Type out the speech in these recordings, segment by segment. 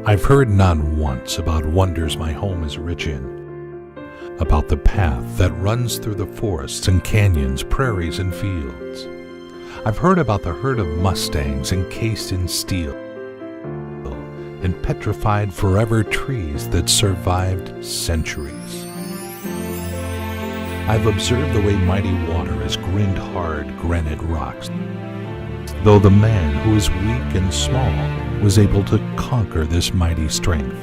I've heard not once about wonders my home is rich in, about the path that runs through the forests and canyons, prairies and fields. I've heard about the herd of mustangs encased in steel and petrified forever trees that survived centuries. I've observed the way mighty water has grinned hard granite rocks, though the man who is weak and small was able to conquer this mighty strength.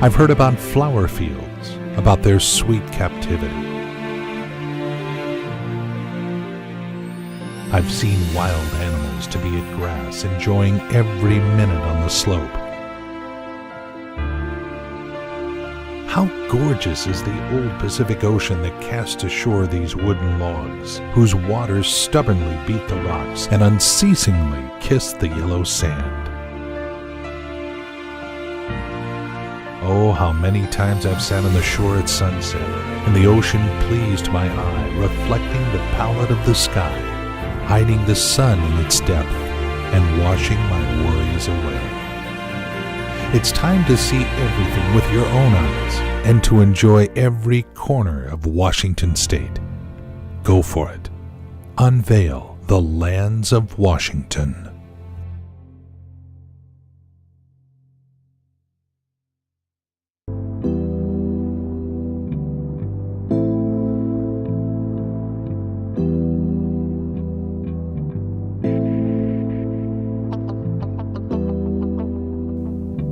I've heard about flower fields, about their sweet captivity. I've seen wild animals to be at grass, enjoying every minute on the slope. How gorgeous is the old Pacific Ocean that casts ashore these wooden logs, whose waters stubbornly beat the rocks and unceasingly kiss the yellow sand. Oh, how many times I've sat on the shore at sunset, and the ocean pleased my eye, reflecting the pallor of the sky, hiding the sun in its depth, and washing my worries away. It's time to see everything with your own eyes and to enjoy every corner of Washington State. Go for it. Unveil the lands of Washington.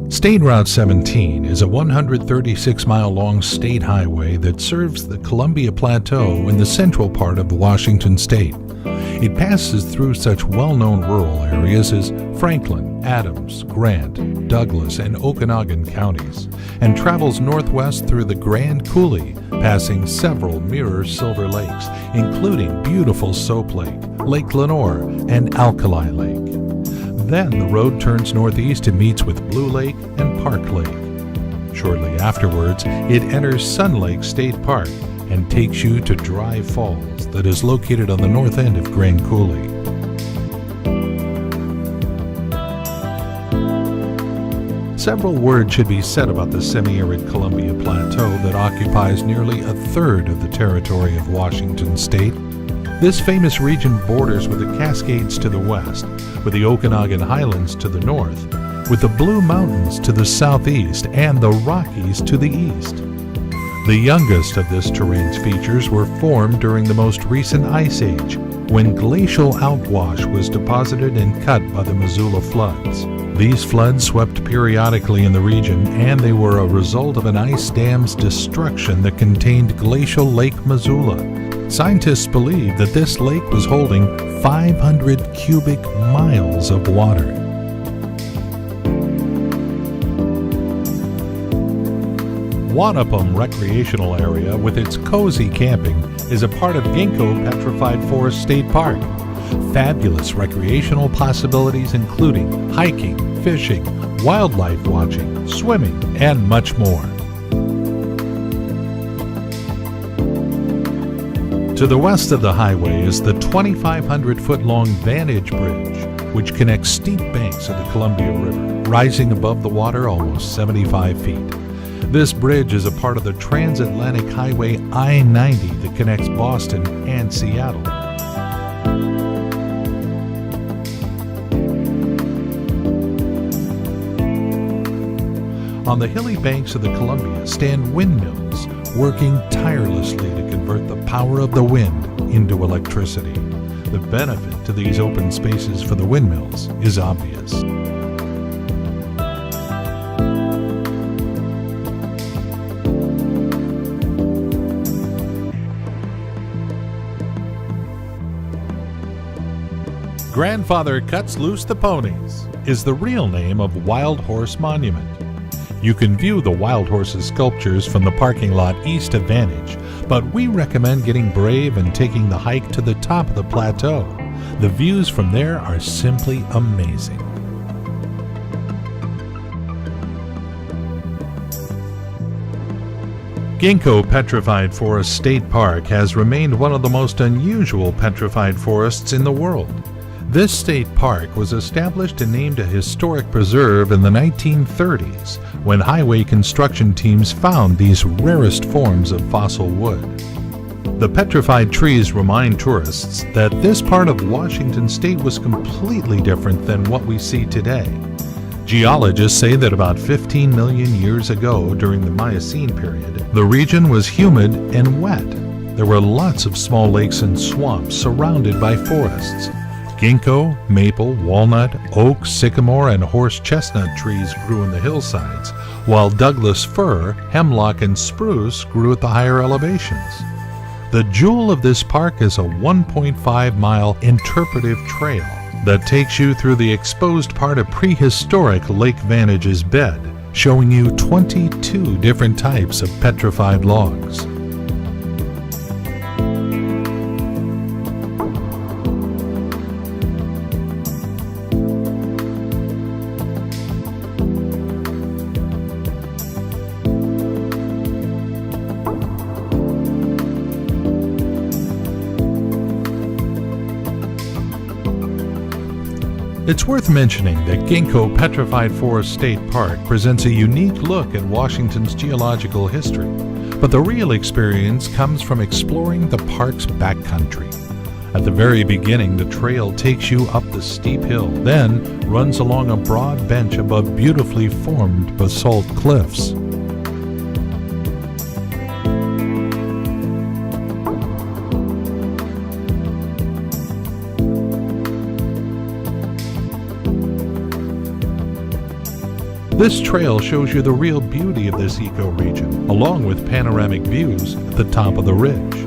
State Route 17 is a 136-mile-long state highway that serves the Columbia Plateau in the central part of Washington State. It passes through such well-known rural areas as Franklin, Adams, Grant, Douglas, and Okanogan counties, and travels northwest through the Grand Coulee, passing several mirror silver lakes, including beautiful Soap Lake, Lake Lenore, and Alkali Lake. Then the road turns northeast and meets with Blue Lake and Park Lake. Shortly afterwards, it enters Sun Lake State Park and takes you to Dry Falls that is located on the north end of Grand Coulee. Several words should be said about the semi-arid Columbia Plateau that occupies nearly a third of the territory of Washington State. This famous region borders with the Cascades to the west, with the Okanogan Highlands to the north, with the Blue Mountains to the southeast, and the Rockies to the east. The youngest of this terrain's features were formed during the most recent Ice Age, when glacial outwash was deposited and cut by the Missoula floods. These floods swept periodically in the region, and they were a result of an ice dam's destruction that contained glacial Lake Missoula. Scientists believe that this lake was holding 500 cubic miles of water. Wanapum Recreational Area, with its cozy camping, is a part of Ginkgo Petrified Forest State Park. Fabulous recreational possibilities including hiking, fishing, wildlife watching, swimming, and much more. To the west of the highway is the 2,500-foot-long Vantage Bridge, which connects steep banks of the Columbia River, rising above the water almost 75 feet. This bridge is a part of the transatlantic highway I-90 that connects Boston and Seattle. On the hilly banks of the Columbia stand windmills, working tirelessly to convert the power of the wind into electricity. The benefit to these open spaces for the windmills is obvious. Grandfather Cuts Loose the Ponies is the real name of Wild Horse Monument. You can view the wild horses sculptures from the parking lot east of Vantage, but we recommend getting brave and taking the hike to the top of the plateau. The views from there are simply amazing. Ginkgo Petrified Forest State Park has remained one of the most unusual petrified forests in the world. This state park was established and named a historic preserve in the 1930s when highway construction teams found these rarest forms of fossil wood. The petrified trees remind tourists that this part of Washington state was completely different than what we see today. Geologists say that about 15 million years ago, during the Miocene period, the region was humid and wet. There were lots of small lakes and swamps surrounded by forests. Ginkgo, maple, walnut, oak, sycamore, and horse chestnut trees grew in the hillsides, while Douglas fir, hemlock, and spruce grew at the higher elevations. The jewel of this park is a 1.5-mile interpretive trail that takes you through the exposed part of prehistoric Lake Vantage's bed, showing you 22 different types of petrified logs. It's worth mentioning that Ginkgo Petrified Forest State Park presents a unique look at Washington's geological history, but the real experience comes from exploring the park's backcountry. At the very beginning, the trail takes you up the steep hill, then runs along a broad bench above beautifully formed basalt cliffs. This trail shows you the real beauty of this ecoregion, along with panoramic views at the top of the ridge.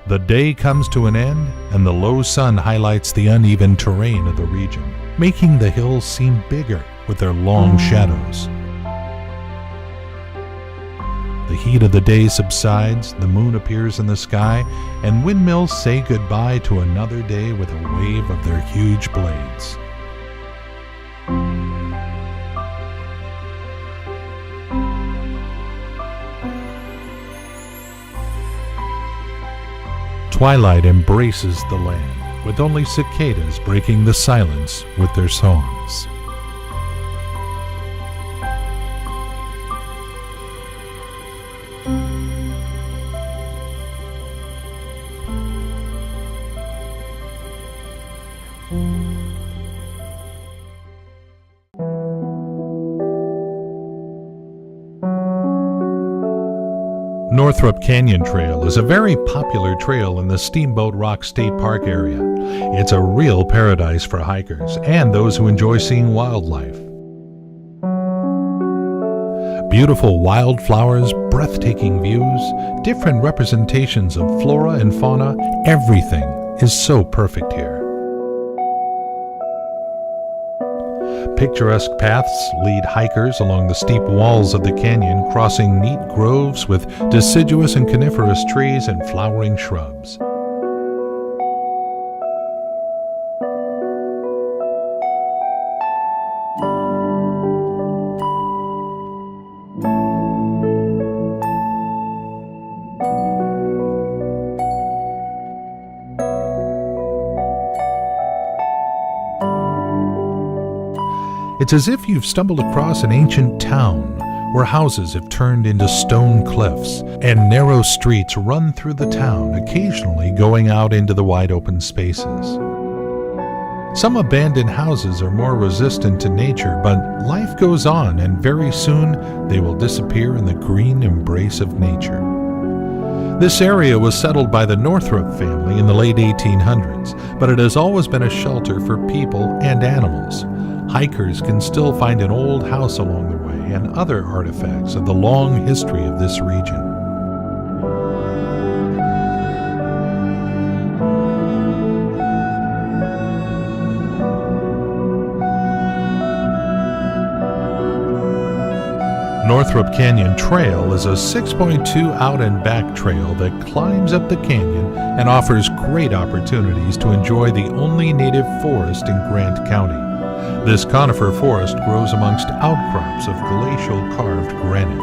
The day comes to an end, and the low sun highlights the uneven terrain of the region, making the hills seem bigger with their long shadows. The heat of the day subsides, the moon appears in the sky, and windmills say goodbye to another day with a wave of their huge blades. Twilight embraces the land, with only cicadas breaking the silence with their songs. Northrop Canyon Trail is a very popular trail in the Steamboat Rock State Park area. It's a real paradise for hikers and those who enjoy seeing wildlife. Beautiful wildflowers, breathtaking views, different representations of flora and fauna, everything is so perfect here. Picturesque paths lead hikers along the steep walls of the canyon, crossing neat groves with deciduous and coniferous trees and flowering shrubs. It's as if you've stumbled across an ancient town where houses have turned into stone cliffs and narrow streets run through the town, occasionally going out into the wide open spaces. Some abandoned houses are more resistant to nature, but life goes on, and very soon they will disappear in the green embrace of nature. This area was settled by the Northrop family in the late 1800s, but it has always been a shelter for people and animals. Hikers can still find an old house along the way, and other artifacts of the long history of this region. Northrop Canyon Trail is a 6.2 out and back trail that climbs up the canyon and offers great opportunities to enjoy the only native forest in Grant County. This conifer forest grows amongst outcrops of glacial carved granite.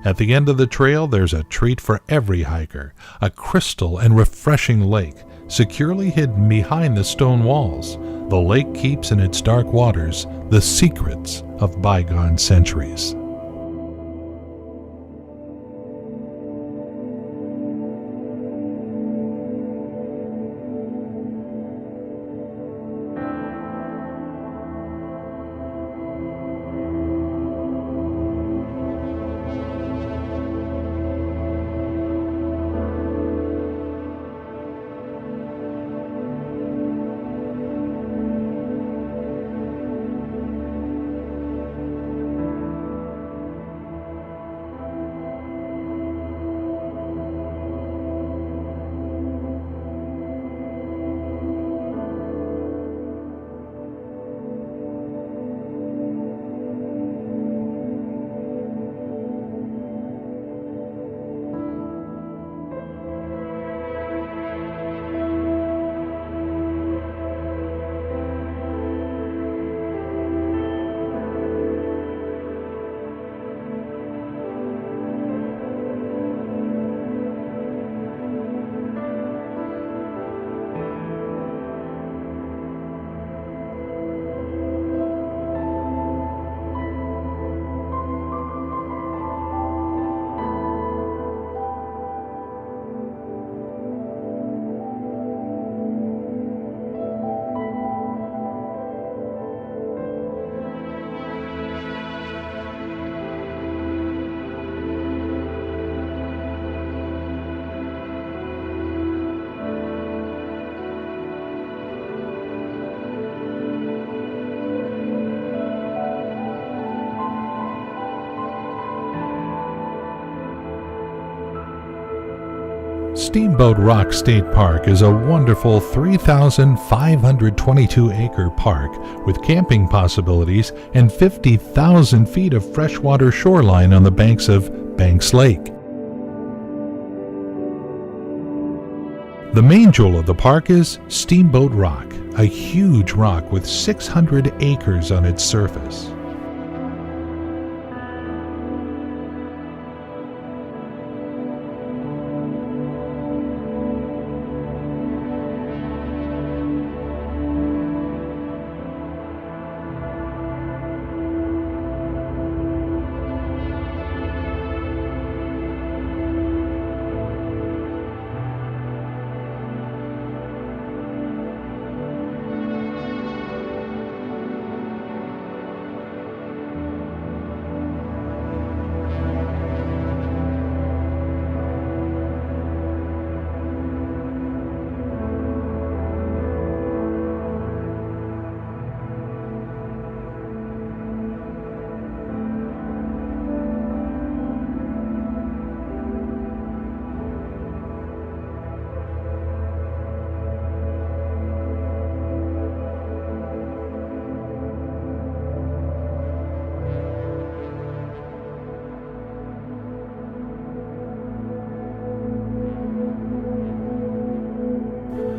At the end of the trail, there's a treat for every hiker, a crystal and refreshing lake, securely hidden behind the stone walls. The lake keeps in its dark waters the secrets of bygone centuries. Steamboat Rock State Park is a wonderful 3,522-acre park with camping possibilities and 50,000 feet of freshwater shoreline on the banks of Banks Lake. The main jewel of the park is Steamboat Rock, a huge rock with 600 acres on its surface.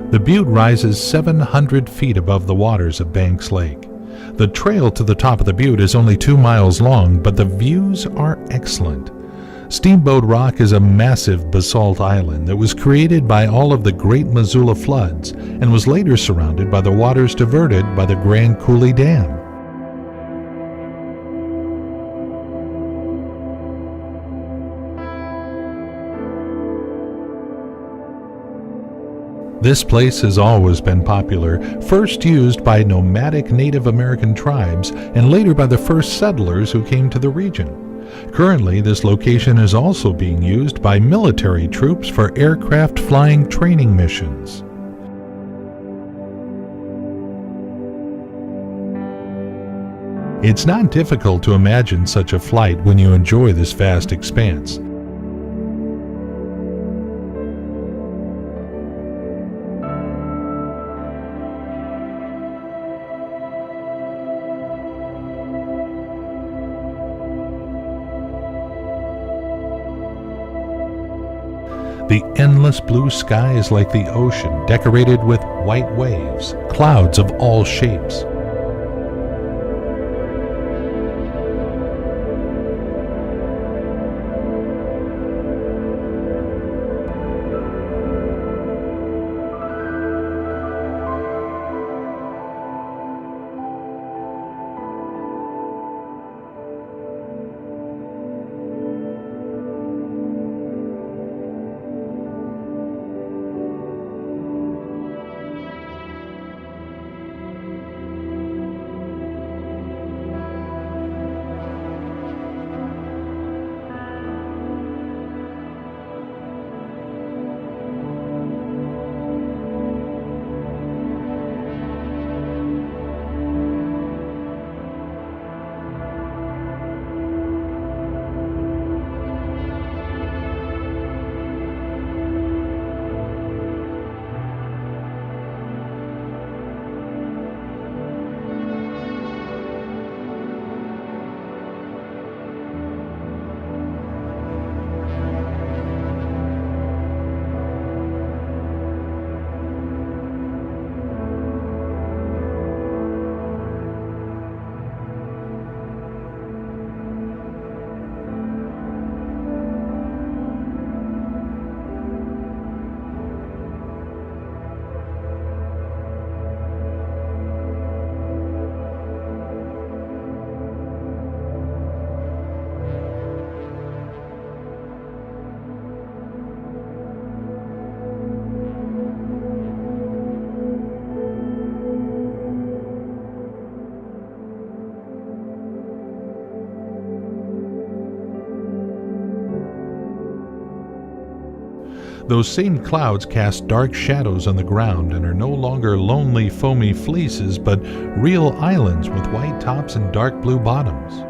The butte rises 700 feet above the waters of Banks Lake. The trail to the top of the butte is only 2 miles long, but the views are excellent. Steamboat Rock is a massive basalt island that was created by all of the Great Missoula floods and was later surrounded by the waters diverted by the Grand Coulee Dam. This place has always been popular, first used by nomadic Native American tribes and later by the first settlers who came to the region. Currently, this location is also being used by military troops for aircraft flying training missions. It's not difficult to imagine such a flight when you enjoy this vast expanse. The endless blue sky is like the ocean, decorated with white waves, clouds of all shapes. Those same clouds cast dark shadows on the ground and are no longer lonely, foamy fleeces, but real islands with white tops and dark blue bottoms.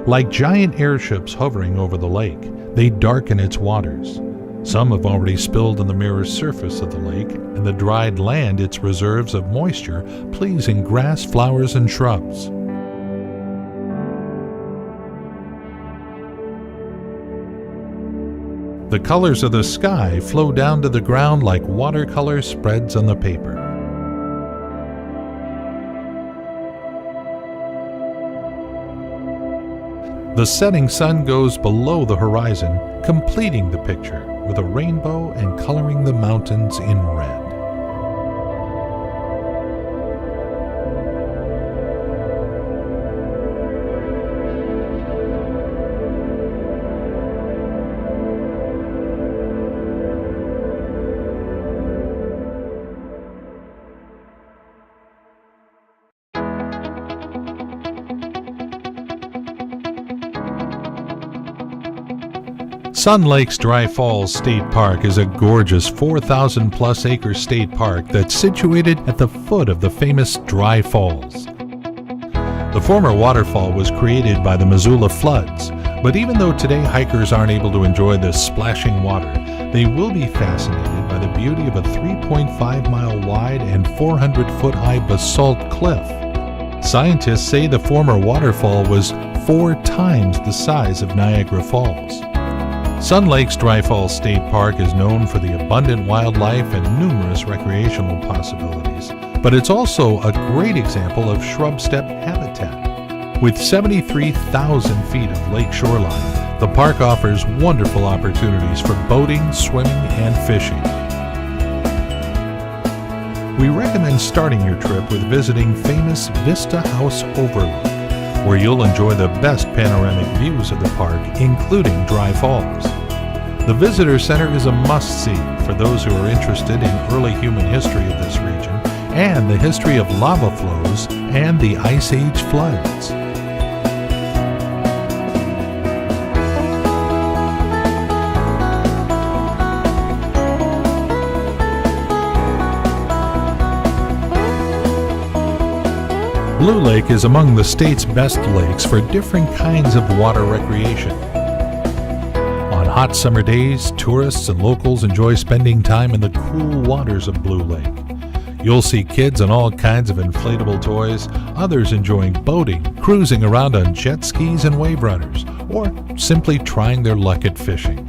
Like giant airships hovering over the lake, they darken its waters. Some have already spilled on the mirror surface of the lake, and the dried land its reserves of moisture, pleasing grass, flowers, and shrubs. The colors of the sky flow down to the ground like watercolor spreads on the paper. The setting sun goes below the horizon, completing the picture with a rainbow and coloring the mountains in red. Sun Lake's Dry Falls State Park is a gorgeous 4,000-plus acre state park that's situated at the foot of the famous Dry Falls. The former waterfall was created by the Missoula floods, but even though today hikers aren't able to enjoy the splashing water, they will be fascinated by the beauty of a 3.5-mile wide and 400-foot-high basalt cliff. Scientists say the former waterfall was 4 times the size of Niagara Falls. Sun Lake's Dry Falls State Park is known for the abundant wildlife and numerous recreational possibilities, but it's also a great example of shrub steppe habitat. With 73,000 feet of lake shoreline, the park offers wonderful opportunities for boating, swimming, and fishing. We recommend starting your trip with visiting famous Vista House Overlook, where you'll enjoy the best panoramic views of the park, including Dry Falls. The Visitor Center is a must-see for those who are interested in early human history of this region and the history of lava flows and the Ice Age floods. Blue Lake is among the state's best lakes for different kinds of water recreation. On hot summer days, tourists and locals enjoy spending time in the cool waters of Blue Lake. You'll see kids on all kinds of inflatable toys, others enjoying boating, cruising around on jet skis and wave runners, or simply trying their luck at fishing.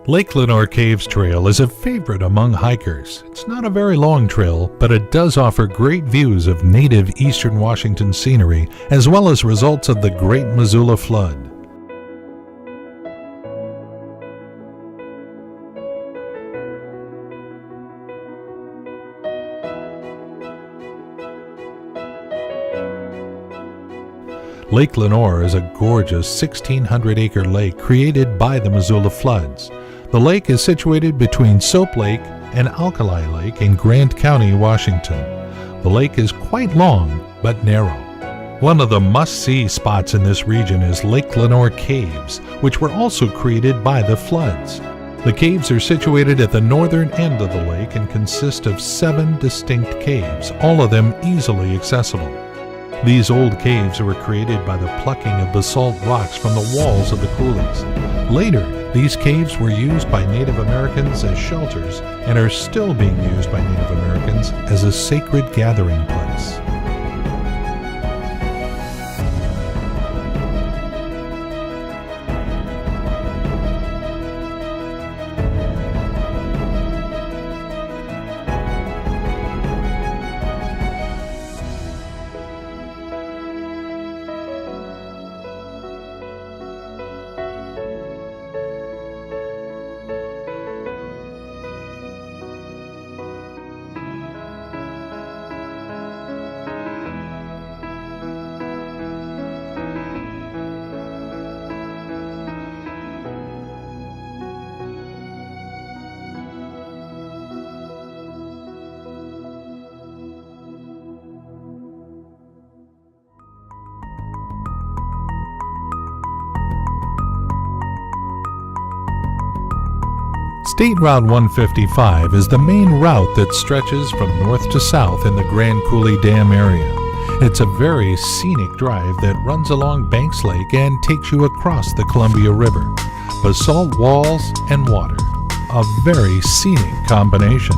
Lake Lenoir Caves Trail is a favorite among hikers. It's not a very long trail, but it does offer great views of native eastern Washington scenery, as well as results of the Great Missoula Flood. Lake Lenoir is a gorgeous 1,600-acre lake created by the Missoula floods. The lake is situated between Soap Lake and Alkali Lake in Grant County, Washington. The lake is quite long but narrow. One of the must-see spots in this region is Lake Lenoir Caves, which were also created by the floods. The caves are situated at the northern end of the lake and consist of 7 distinct caves, all of them easily accessible. These old caves were created by the plucking of basalt rocks from the walls of the coulees. Later, these caves were used by Native Americans as shelters and are still being used by Native Americans as a sacred gathering place. State Route 155 is the main route that stretches from north to south in the Grand Coulee Dam area. It's a very scenic drive that runs along Banks Lake and takes you across the Columbia River. Basalt walls and water, a very scenic combination.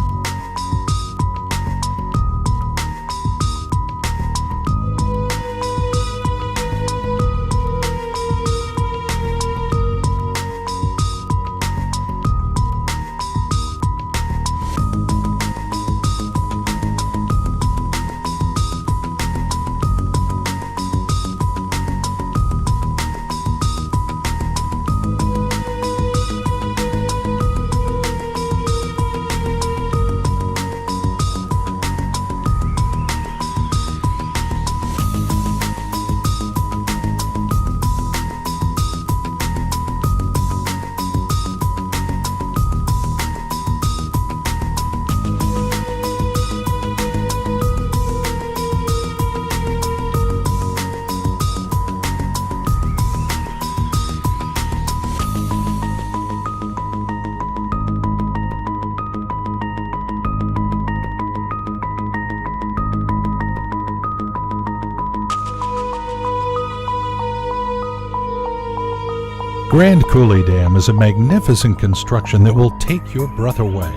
Grand Coulee Dam is a magnificent construction that will take your breath away.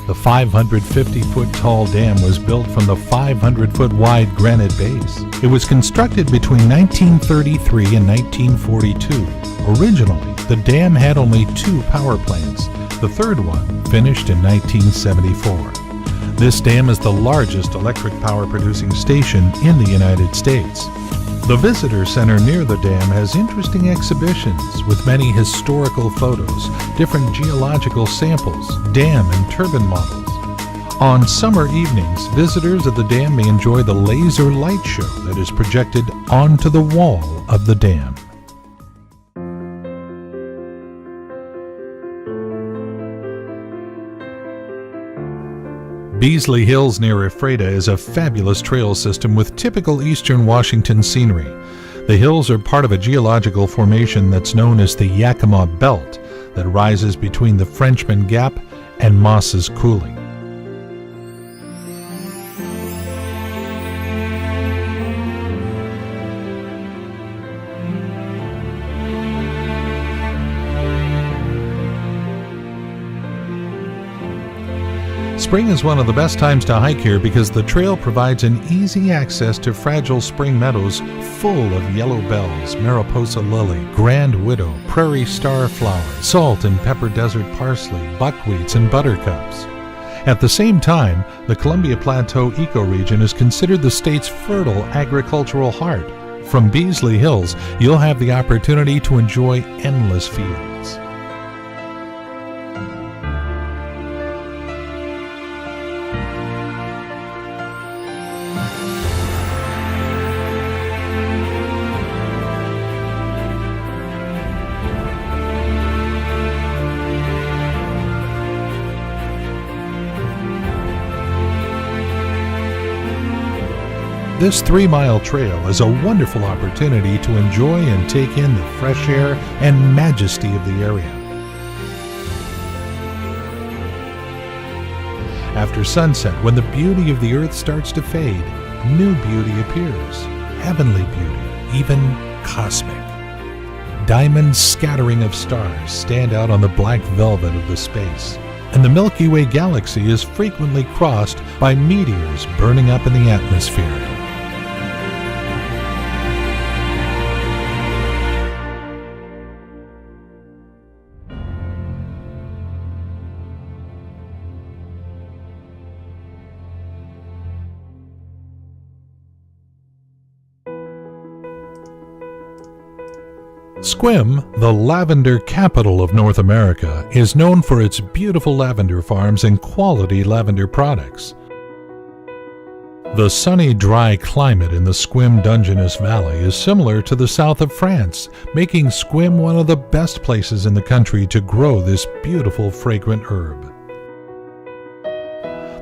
The 550-foot tall dam was built from the 500-foot wide granite base. It was constructed between 1933 and 1942. Originally, the dam had only 2 power plants. The third one finished in 1974. This dam is the largest electric power producing station in the United States. The visitor center near the dam has interesting exhibitions with many historical photos, different geological samples, dam and turbine models. On summer evenings, visitors of the dam may enjoy the laser light show that is projected onto the wall of the dam. Beasley Hills near Ephrata is a fabulous trail system with typical eastern Washington scenery. The hills are part of a geological formation that's known as the Yakima Belt that rises between the Frenchman Gap and Moss's Coulee. Spring is one of the best times to hike here because the trail provides an easy access to fragile spring meadows full of yellow bells, Mariposa lily, grand widow, prairie star flower, salt and pepper desert parsley, buckwheats, and buttercups. At the same time, the Columbia Plateau ecoregion is considered the state's fertile agricultural heart. From Beasley Hills, you'll have the opportunity to enjoy endless fields. This 3-mile trail is a wonderful opportunity to enjoy and take in the fresh air and majesty of the area. After sunset, when the beauty of the earth starts to fade, new beauty appears, heavenly beauty, even cosmic. Diamond scattering of stars stand out on the black velvet of the space, and the Milky Way galaxy is frequently crossed by meteors burning up in the atmosphere. Sequim, the lavender capital of North America, is known for its beautiful lavender farms and quality lavender products. The sunny, dry climate in the Sequim Dungeness Valley is similar to the south of France, making Sequim one of the best places in the country to grow this beautiful fragrant herb.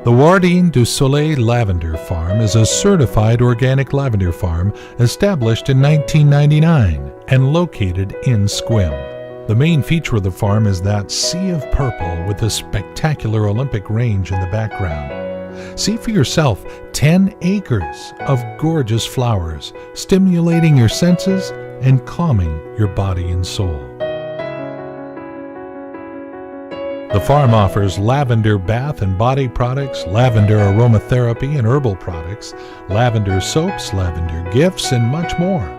The Jardin du Soleil Lavender Farm is a certified organic lavender farm established in 1999 and located in Sequim. The main feature of the farm is that sea of purple with the spectacular Olympic range in the background. See for yourself 10 acres of gorgeous flowers, stimulating your senses and calming your body and soul. The farm offers lavender bath and body products, lavender aromatherapy and herbal products, lavender soaps, lavender gifts, and much more.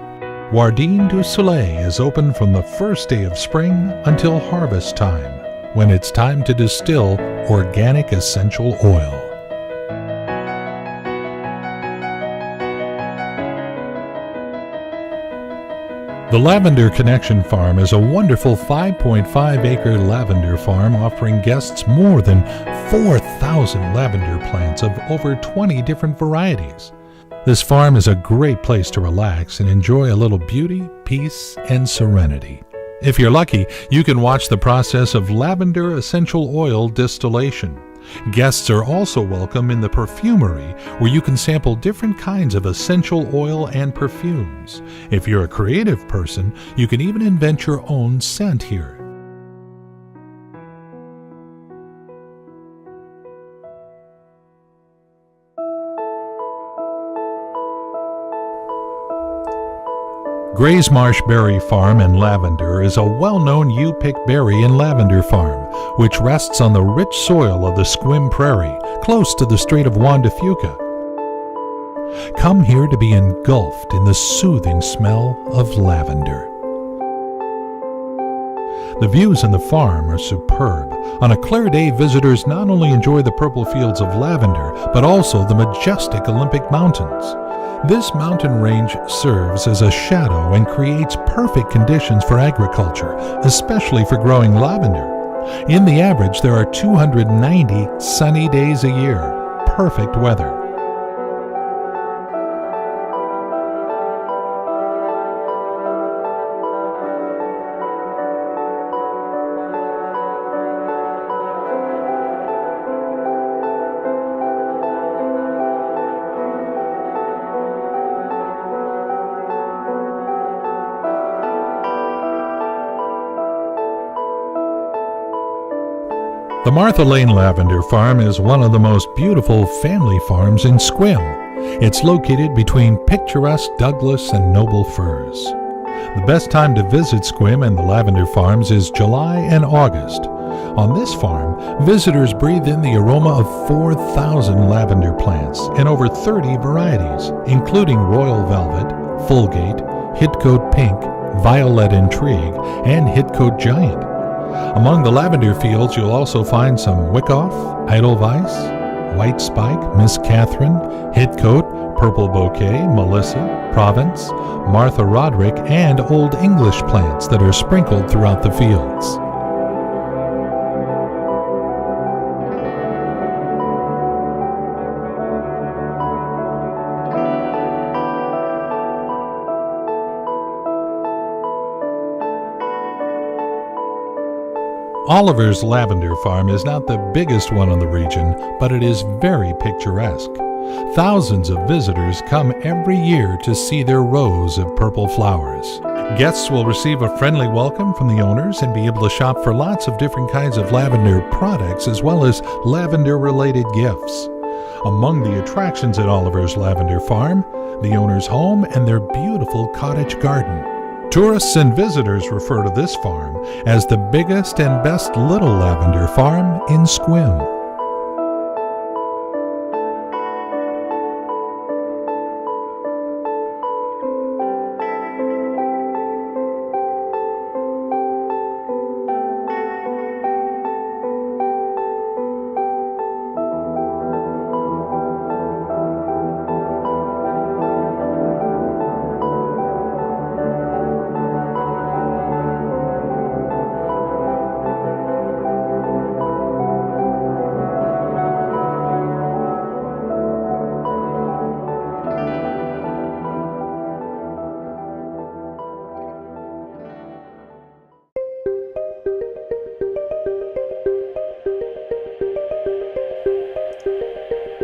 Jardin du Soleil is open from the first day of spring until harvest time, when it's time to distill organic essential oil. The Lavender Connection Farm is a wonderful 5.5-acre lavender farm offering guests more than 4,000 lavender plants of over 20 different varieties. This farm is a great place to relax and enjoy a little beauty, peace, and serenity. If you're lucky, you can watch the process of lavender essential oil distillation. Guests are also welcome in the perfumery, where you can sample different kinds of essential oil and perfumes. If you're a creative person, you can even invent your own scent here. Gray's Marsh Berry Farm in Lavender is a well-known U-pick berry and lavender farm, which rests on the rich soil of the Sequim Prairie, close to the Strait of Juan de Fuca. Come here to be engulfed in the soothing smell of lavender. The views in the farm are superb. On a clear day, visitors not only enjoy the purple fields of lavender, but also the majestic Olympic Mountains. This mountain range serves as a shadow and creates perfect conditions for agriculture, especially for growing lavender. In the average, there are 290 sunny days a year. Perfect weather. The Martha Lane Lavender Farm is one of the most beautiful family farms in Sequim. It's located between picturesque Douglas and Noble Firs. The best time to visit Sequim and the lavender farms is July and August. On this farm, visitors breathe in the aroma of 4,000 lavender plants and over 30 varieties, including Royal Velvet, Fulgate, Hitcoat Pink, Violet Intrigue, and Hitcoat Giant. Among the lavender fields, you'll also find some Wyckoff, Edelweiss, White Spike, Miss Catherine, Hitcoat, Purple Bouquet, Melissa, Provence, Martha Roderick, and Old English plants that are sprinkled throughout the fields. Oliver's Lavender Farm is not the biggest one in the region, but it is very picturesque. Thousands of visitors come every year to see their rows of purple flowers. Guests will receive a friendly welcome from the owners and be able to shop for lots of different kinds of lavender products as well as lavender-related gifts. Among the attractions at Oliver's Lavender Farm, the owner's home and their beautiful cottage garden. Tourists and visitors refer to this farm as the biggest and best little lavender farm in Sequim.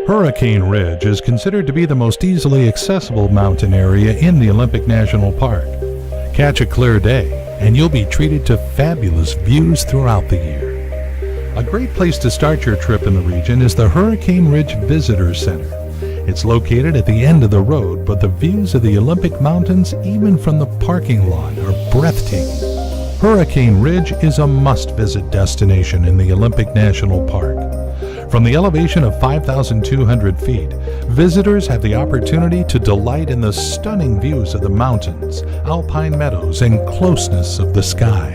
Hurricane Ridge is considered to be the most easily accessible mountain area in the Olympic National Park. Catch a clear day, and you'll be treated to fabulous views throughout the year. A great place to start your trip in the region is the Hurricane Ridge Visitor Center. It's located at the end of the road, but the views of the Olympic Mountains, even from the parking lot, are breathtaking. Hurricane Ridge is a must-visit destination in the Olympic National Park. From the elevation of 5,200 feet, visitors have the opportunity to delight in the stunning views of the mountains, alpine meadows, and closeness of the sky.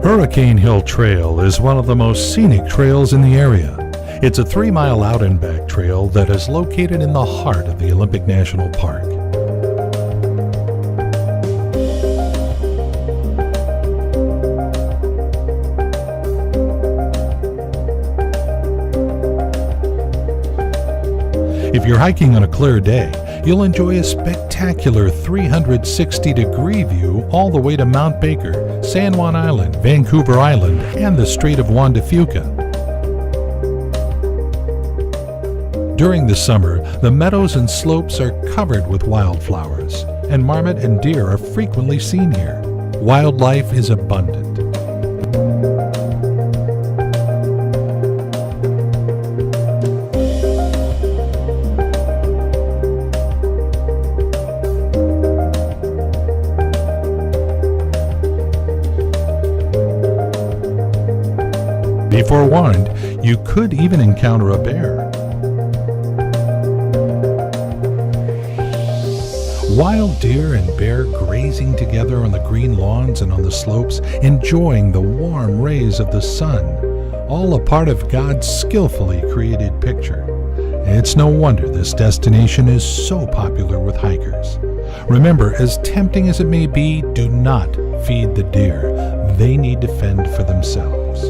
Hurricane Hill Trail is one of the most scenic trails in the area. It's a 3-mile out and back trail that is located in the heart of the Olympic National Park. If you're hiking on a clear day, you'll enjoy a spectacular 360-degree view all the way to Mount Baker, San Juan Island, Vancouver Island, and the Strait of Juan de Fuca. During the summer, the meadows and slopes are covered with wildflowers, and marmot and deer are frequently seen here. Wildlife is abundant. forewarned, you could even encounter a bear. Wild deer and bear grazing together on the green lawns and on the slopes, enjoying the warm rays of the sun, all a part of God's skillfully created picture. It's no wonder this destination is so popular with hikers. Remember, as tempting as it may be, do not feed the deer. They need to fend for themselves.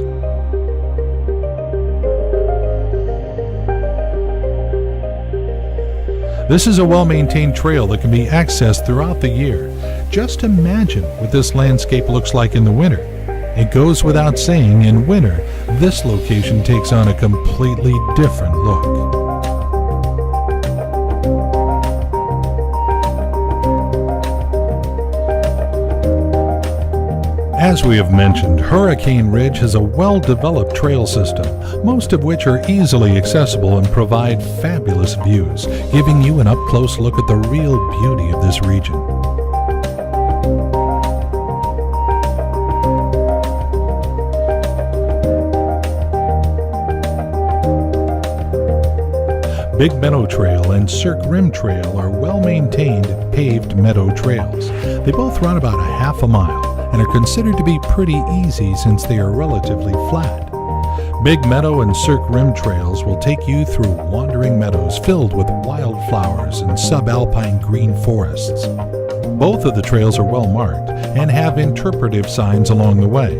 This is a well-maintained trail that can be accessed throughout the year. Just imagine what this landscape looks like in the winter. It goes without saying, in winter, this location takes on a completely different look. As we have mentioned, Hurricane Ridge has a well-developed trail system, most of which are easily accessible and provide fabulous views, giving you an up-close look at the real beauty of this region. Big Meadow Trail and Cirque Rim Trail are well-maintained paved meadow trails. They both run about a half a mile and are considered to be pretty easy since they are relatively flat. Big Meadow and Cirque Rim Trails will take you through wandering meadows filled with wildflowers and subalpine green forests. Both of the trails are well marked and have interpretive signs along the way.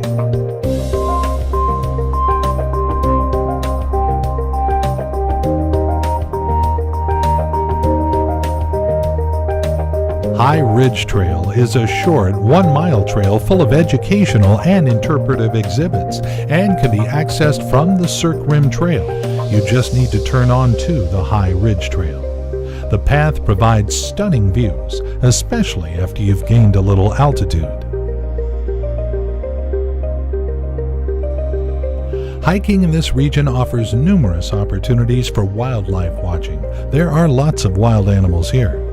High Ridge Trail is a short 1-mile trail full of educational and interpretive exhibits and can be accessed from the Cirque Rim Trail. You just need to turn on to the High Ridge Trail. The path provides stunning views, especially after you've gained a little altitude. Hiking in this region offers numerous opportunities for wildlife watching. There are lots of wild animals here.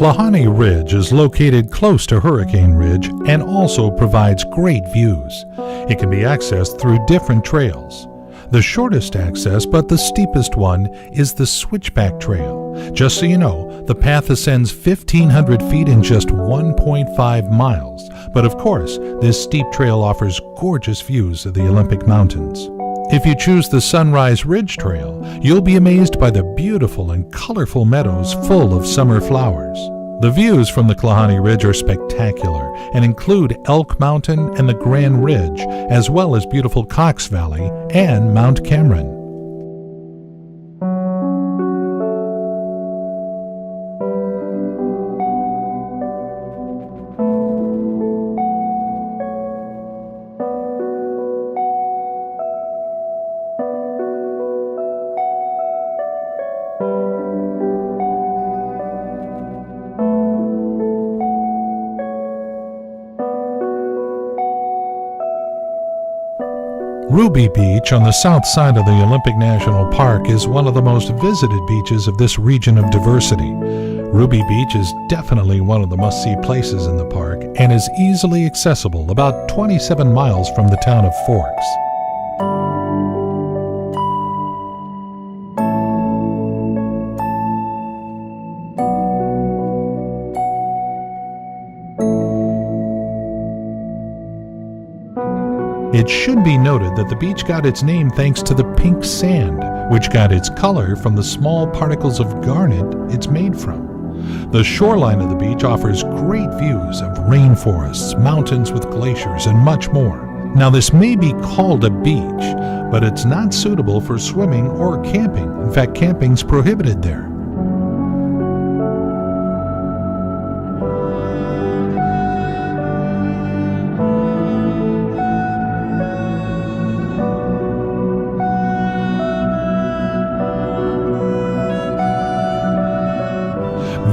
Klahani Ridge is located close to Hurricane Ridge and also provides great views. It can be accessed through different trails. The shortest access, but the steepest one, is the Switchback Trail. Just so you know, the path ascends 1,500 feet in just 1.5 miles. But of course, this steep trail offers gorgeous views of the Olympic Mountains. If you choose the Sunrise Ridge Trail, you'll be amazed by the beautiful and colorful meadows full of summer flowers. The views from the Klahani Ridge are spectacular and include Elk Mountain and the Grand Ridge, as well as beautiful Cox Valley and Mount Cameron. Ruby Beach on the south side of the Olympic National Park is one of the most visited beaches of this region of diversity. Ruby Beach is definitely one of the must-see places in the park and is easily accessible about 27 miles from the town of Forks. It should be noted that the beach got its name thanks to the pink sand, which got its color from the small particles of garnet it's made from. The shoreline of the beach offers great views of rainforests, mountains with glaciers, and much more. Now, this may be called a beach, but it's not suitable for swimming or camping. In fact, camping's prohibited there.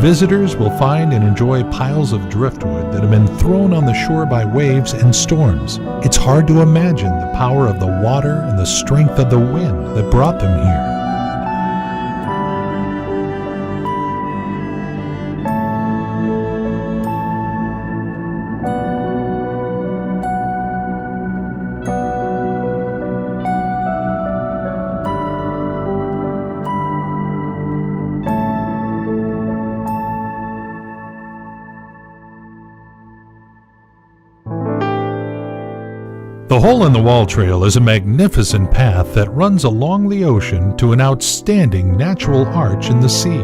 Visitors will find and enjoy piles of driftwood that have been thrown on the shore by waves and storms. It's hard to imagine the power of the water and the strength of the wind that brought them here. The Hole-in-the-Wall Trail is a magnificent path that runs along the ocean to an outstanding natural arch in the sea.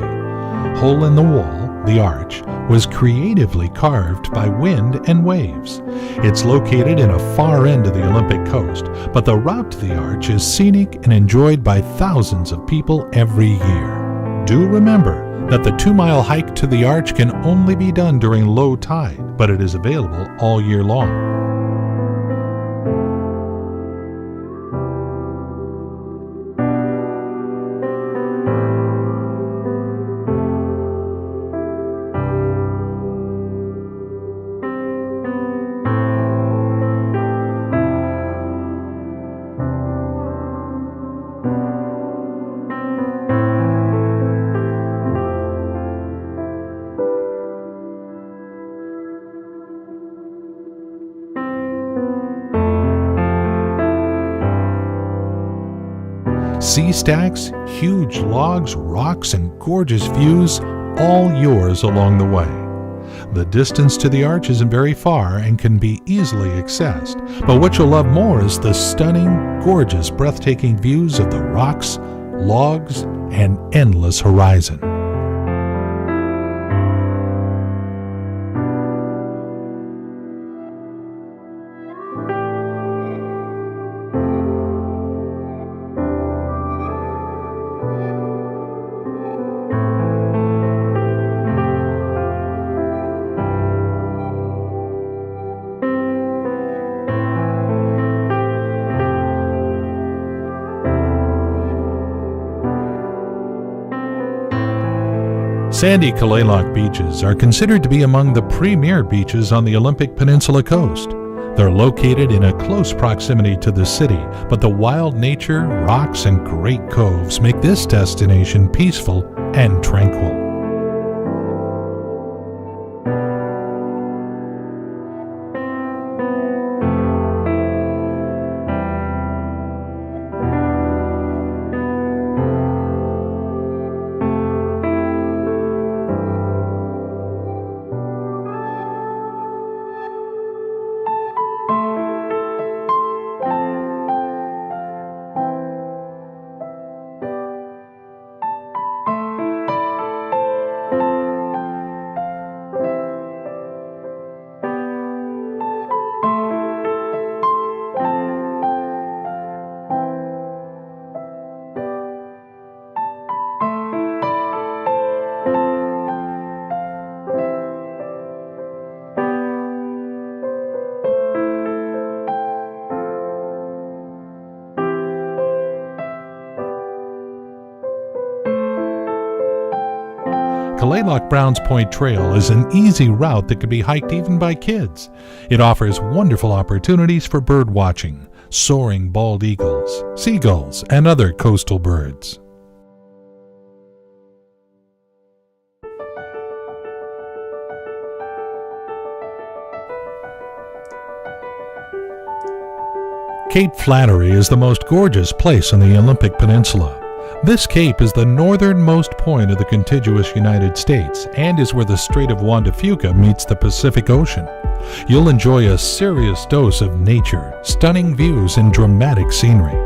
Hole-in-the-Wall, the arch, was creatively carved by wind and waves. It's located in a far end of the Olympic coast, but the route to the arch is scenic and enjoyed by thousands of people every year. Do remember that the 2-mile hike to the arch can only be done during low tide, but it is available all year long. Sea stacks, huge logs, rocks, and gorgeous views, all yours along the way. The distance to the arch isn't very far and can be easily accessed, but what you'll love more is the stunning, gorgeous, breathtaking views of the rocks, logs, and endless horizon. Sandy Kalaloch beaches are considered to be among the premier beaches on the Olympic Peninsula coast. They're located in a close proximity to the city, but the wild nature, rocks, and great coves make this destination peaceful and tranquil. Kalaloch Browns Point Trail is an easy route that can be hiked even by kids. It offers wonderful opportunities for bird watching, soaring bald eagles, seagulls, and other coastal birds. Cape Flattery is the most gorgeous place on the Olympic Peninsula. This cape is the northernmost point of the contiguous United States and is where the Strait of Juan de Fuca meets the Pacific Ocean. You'll enjoy a serious dose of nature, stunning views, and dramatic scenery.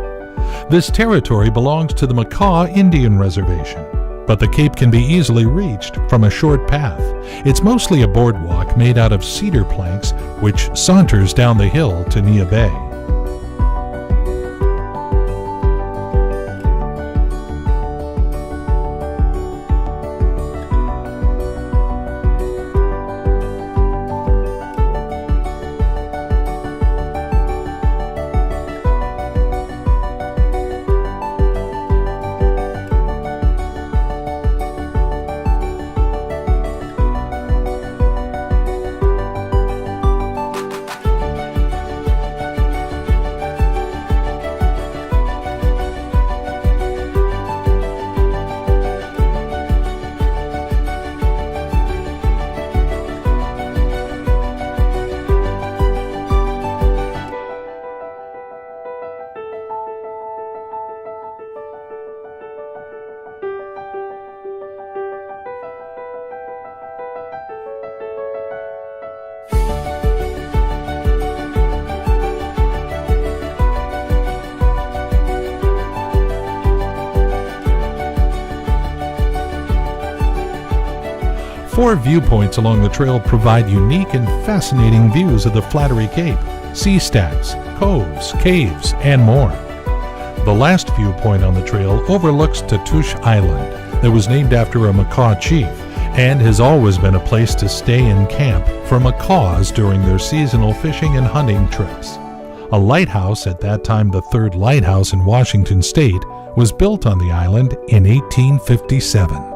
This territory belongs to the Macaw Indian Reservation, but the cape can be easily reached from a short path. It's mostly a boardwalk made out of cedar planks which saunters down the hill to Nia Bay. 4 viewpoints along the trail provide unique and fascinating views of the Flattery Cape, sea stacks, coves, caves, and more. The last viewpoint on the trail overlooks Tatoosh Island that was named after a Makah chief and has always been a place to stay and camp for Makahs during their seasonal fishing and hunting trips. A lighthouse, at that time the third lighthouse in Washington state, was built on the island in 1857.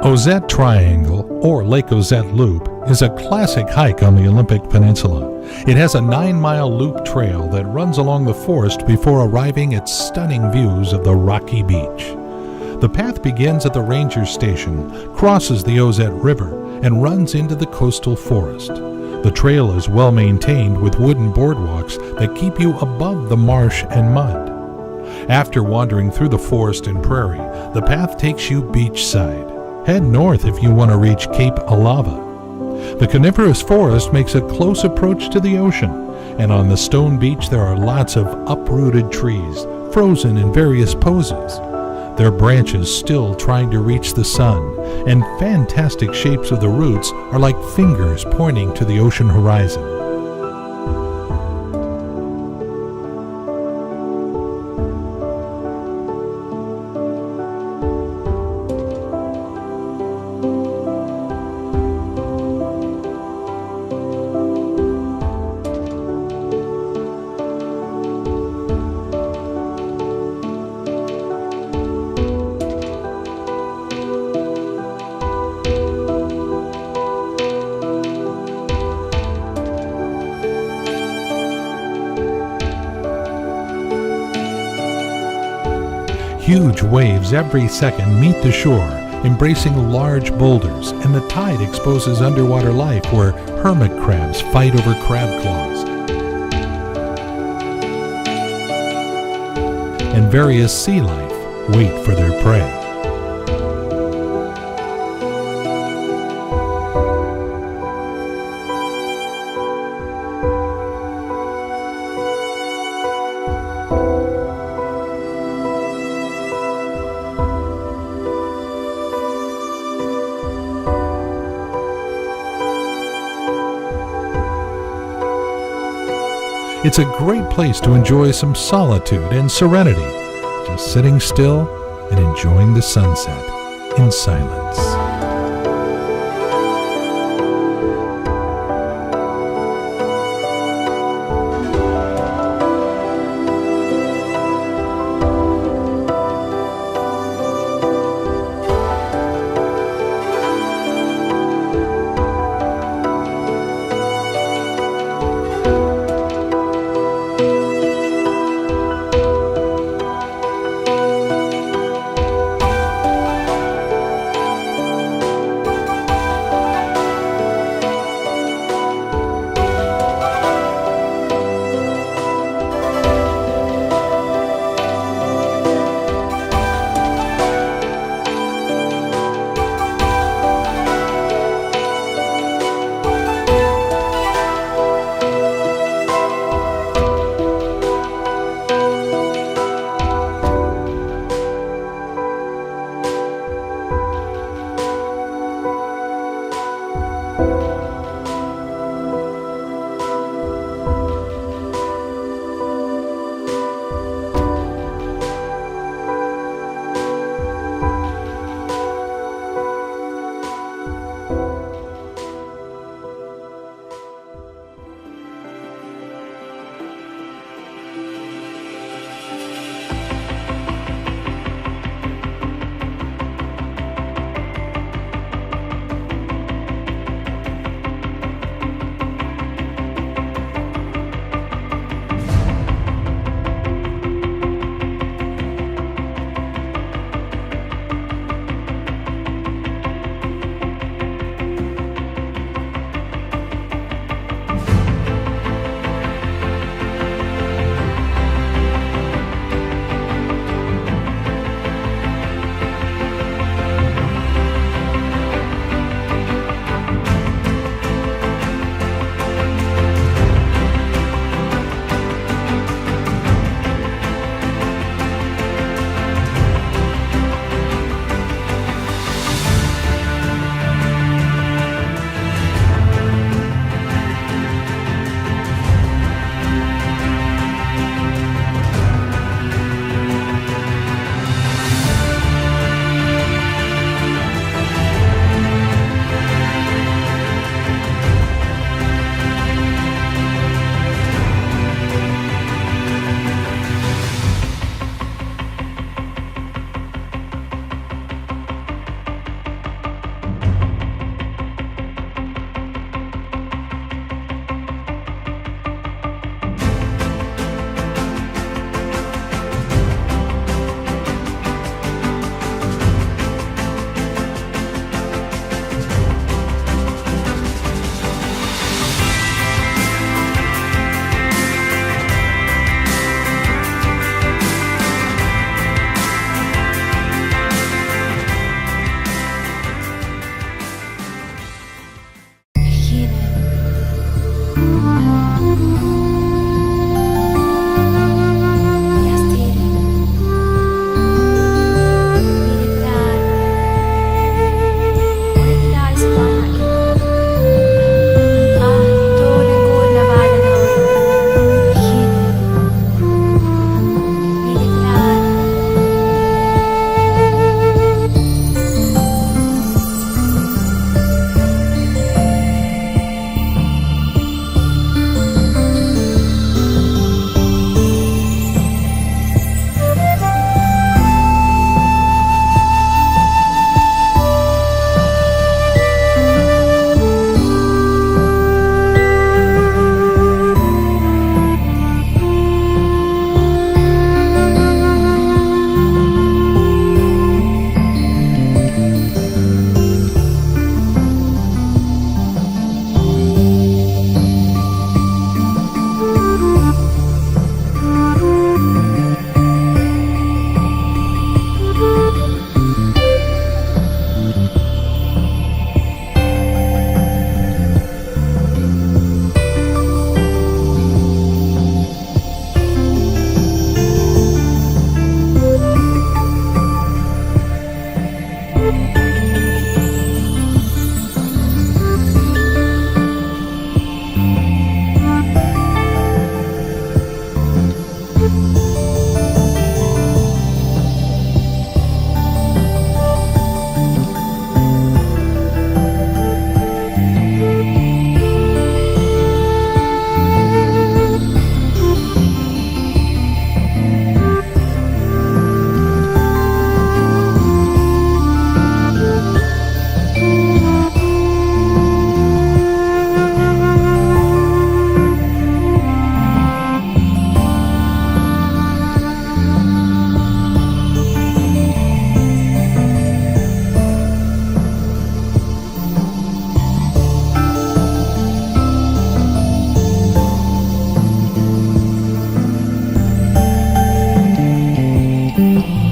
Ozette Triangle, or Lake Ozette Loop, is a classic hike on the Olympic Peninsula. It has a 9-mile loop trail that runs along the forest before arriving at stunning views of the rocky beach. The path begins at the ranger station, crosses the Ozette River, and runs into the coastal forest. The trail is well maintained with wooden boardwalks that keep you above the marsh and mud. After wandering through the forest and prairie, the path takes you beachside. Head north if you want to reach Cape Alava. The coniferous forest makes a close approach to the ocean, and on the stone beach there are lots of uprooted trees, frozen in various poses. Their branches still trying to reach the sun, and fantastic shapes of the roots are like fingers pointing to the ocean horizon. Huge waves every second meet the shore, embracing large boulders, and the tide exposes underwater life where hermit crabs fight over crab claws, and various sea life wait for their prey. It's a great place to enjoy some solitude and serenity, just sitting still and enjoying the sunset in silence. Scenic.